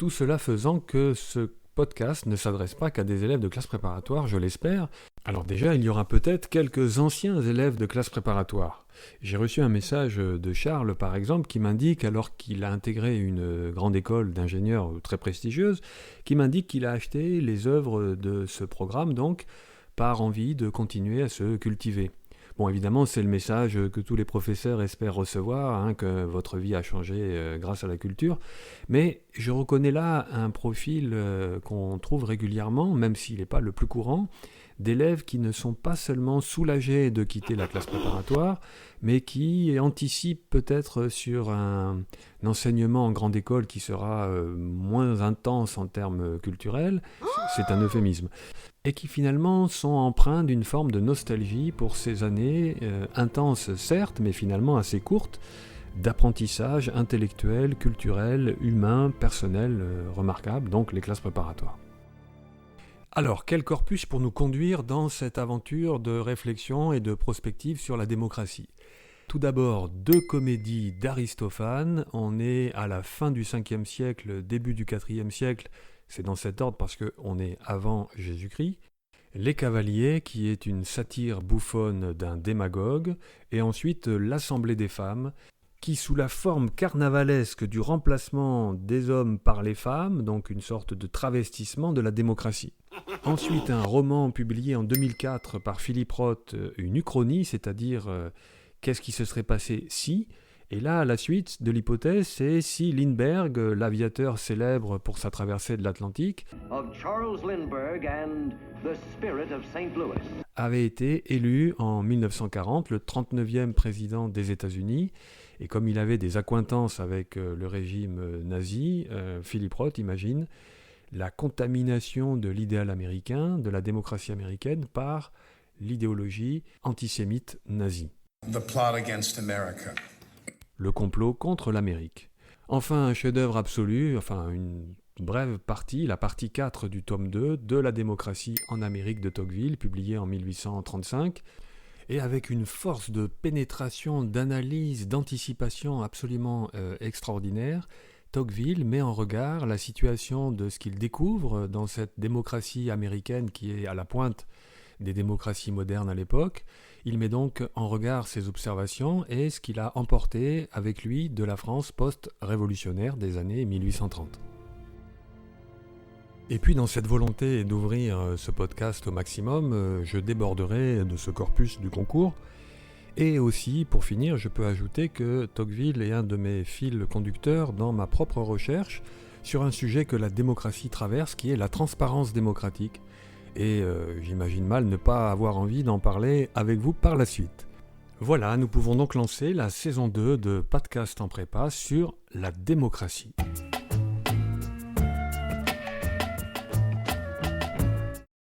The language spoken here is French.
Tout cela faisant que ce podcast ne s'adresse pas qu'à des élèves de classe préparatoire, je l'espère. Alors déjà, il y aura peut-être quelques anciens élèves de classe préparatoire. J'ai reçu un message de Charles, par exemple, qui m'indique, alors qu'il a intégré une grande école d'ingénieurs très prestigieuse, qui m'indique qu'il a acheté les œuvres de ce programme, donc, par envie de continuer à se cultiver. Bon, évidemment, c'est le message que tous les professeurs espèrent recevoir, que votre vie a changé grâce à la culture. Mais je reconnais là un profil qu'on trouve régulièrement, même s'il n'est pas le plus courant, d'élèves qui ne sont pas seulement soulagés de quitter la classe préparatoire, mais qui anticipent peut-être sur un enseignement en grande école qui sera moins intense en termes culturels, c'est un euphémisme, et qui finalement sont empreints d'une forme de nostalgie pour ces années intenses certes, mais finalement assez courtes, d'apprentissage intellectuel, culturel, humain, personnel remarquable, donc les classes préparatoires. Alors, quel corpus pour nous conduire dans cette aventure de réflexion et de prospective sur la démocratie ? Tout d'abord, 2 comédies d'Aristophane. On est à la fin du 5e siècle, début du 4e siècle. C'est dans cet ordre parce qu'on est avant Jésus-Christ. Les Cavaliers, qui est une satire bouffonne d'un démagogue. Et ensuite, L'Assemblée des femmes, qui, sous la forme carnavalesque du remplacement des hommes par les femmes, donc une sorte de travestissement de la démocratie. Ensuite, un roman publié en 2004 par Philippe Roth, une uchronie, c'est-à-dire qu'est-ce qui se serait passé si. Et là, la suite de l'hypothèse, c'est si Lindbergh, l'aviateur célèbre pour sa traversée de l'Atlantique, avait été élu en 1940 le 39e président des États-Unis. Et comme il avait des accointances avec le régime nazi, Philippe Roth imagine la contamination de l'idéal américain, de la démocratie américaine, par l'idéologie antisémite nazie. The plot against America. Le complot contre l'Amérique. Enfin, un chef-d'œuvre absolu, une brève partie, la partie 4 du tome 2 de La démocratie en Amérique de Tocqueville, publié en 1835, et avec une force de pénétration, d'analyse, d'anticipation absolument extraordinaire. Tocqueville met en regard la situation de ce qu'il découvre dans cette démocratie américaine qui est à la pointe des démocraties modernes à l'époque. Il met donc en regard ses observations et ce qu'il a emporté avec lui de la France post-révolutionnaire des années 1830. Et puis dans cette volonté d'ouvrir ce podcast au maximum, je déborderai de ce corpus du concours. Et aussi, pour finir, je peux ajouter que Tocqueville est un de mes fils conducteurs dans ma propre recherche sur un sujet que la démocratie traverse, qui est la transparence démocratique. Et j'imagine mal ne pas avoir envie d'en parler avec vous par la suite. Voilà, nous pouvons donc lancer la saison 2 de Podcast en prépa sur la démocratie.